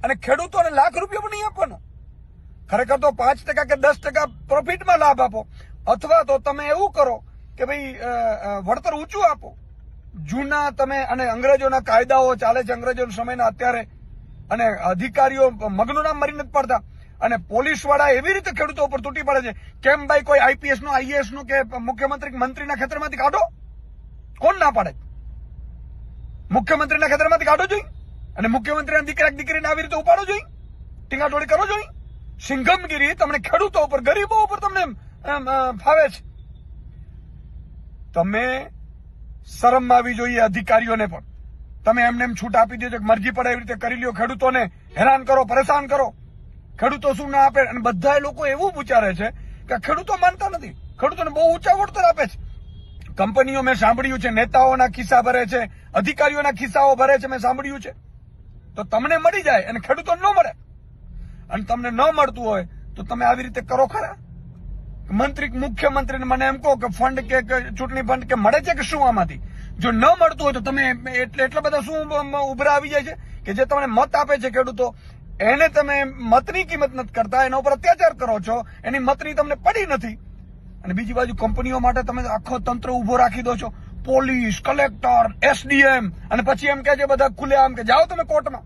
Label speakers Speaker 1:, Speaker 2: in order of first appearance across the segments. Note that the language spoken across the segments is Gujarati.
Speaker 1: અને ખેડૂતોને લાખ રૂપિયા પણ નહીં આપવાનો. ખરેખર તો 5% કે 10% પ્રોફિટમાં લાભ આપો, અથવા તો તમે એવું કરો કે ભાઈ વળતર ઊંચું આપો. જૂના તમે અને અંગ્રેજોના કાયદાઓ ચાલે છે, અંગ્રેજોના સમયના અત્યારે, અને અધિકારીઓ મગનું નામ મરી નથી પડતા, અને પોલીસ વાળા એવી રીતે ખેડૂતો ઉપર તૂટી પડે છે. કેમ ભાઈ કોઈ આઈપીએસ નું, આઈએએસ નું કે મુખ્યમંત્રી મંત્રીના ખેતરમાંથી કાઢો? કોણ ના પાડે? મુખ્યમંત્રીના ખેતરમાંથી કાઢો જોઈએ, અને મુખ્યમંત્રીના દીકરા દીકરીને આવી રીતે ઉપાડો જોઈએ, ટીંગાટોળી કરો જોઈએ. સિંઘમગીરી તમને ખેડૂતો ઉપર, ગરીબો ઉપર તમને ફાવે છે. તમે શરમ આવી જોઈએ અધિકારીઓને પણ. તમે એમને એમ છૂટ આપી દેજો કે મરજી પડે એવી રીતે કરી લ્યો, ખેડૂતોને હેરાન કરો, પરેશાન કરો. ખેડૂતો શું ના આપે? અને બધા લોકો એવું વિચારે છે કે ખેડૂતો માનતા નથી, ખેડૂતોને બહુ ઊંચા વળતર આપે છે. કંપનીઓ મેં સાંભળ્યું છે નેતાઓના ખિસ્સા ભરે છે, અધિકારીઓના ખિસ્સાઓ ભરે છે, મેં સાંભળ્યું છે. તો તમને મળી જાય અને ખેડૂતોને ન મળે, અને તમને ન મળતું હોય તો તમે આવી રીતે કરો ખરા? મુખ્યમંત્રીને મને એમ કહો કે ફંડ કે ચૂંટણી ફંડ કે મળે છે કે શું આમાંથી? જો ન મળતું હોય તો તમે એટલા બધા શું ઉભરા આવી જાય છે કે જે તમને મત આપે છે ખેડૂતો, એને તમે મતની કિંમત નથી કરતા, એના ઉપર અત્યાચાર કરો છો, એની મતની તમને પડી નથી. અને બીજી બાજુ કંપનીઓ માટે તમે આખો તંત્ર ઉભો રાખી દો છો, પોલીસ, કલેક્ટર, એસડીએમ, અને પછી એમ કે છે બધા ખુલ્લેઆમ કે જાઓ તમે કોર્ટમાં,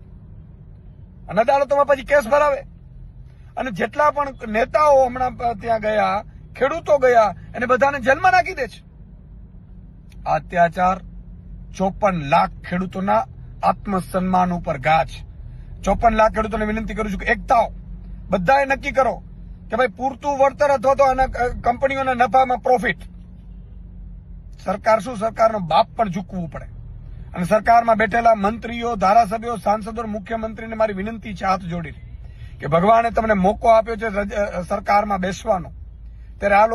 Speaker 1: અને અદાલતોમાં પછી કેસ ભરાવે. અને જેટલા પણ નેતાઓ હમણાં ત્યાં ગયા, ખેડૂતો ગયા, એને બધાને જેલમાં નાખી દે છે. આ અત્યાચાર 54 લાખ ખેડૂતોના આત્મસન્માન ઉપર ઘા છે. 54 લાખ ખેડૂતોને વિનંતી કરું છું કે એક થાઓ, બધાએ નક્કી કરો કે ભાઈ પૂરતું વળતર અથવા તો આના કંપનીઓના નફામાં પ્રોફિટ. સરકાર શું, સરકારનો બાપ પણ ઝૂકવું પડે. અને સરકારમાં બેઠેલા મંત્રીઓ, ધારાસભ્યો, સાંસદો, મુખ્યમંત્રીને મારી વિનંતી છે હાથ જોડીને કે ભગવાને તમને મોકો આપ્યો છે સરકારમાં બેસવાનો, ત્યારે આ લોકો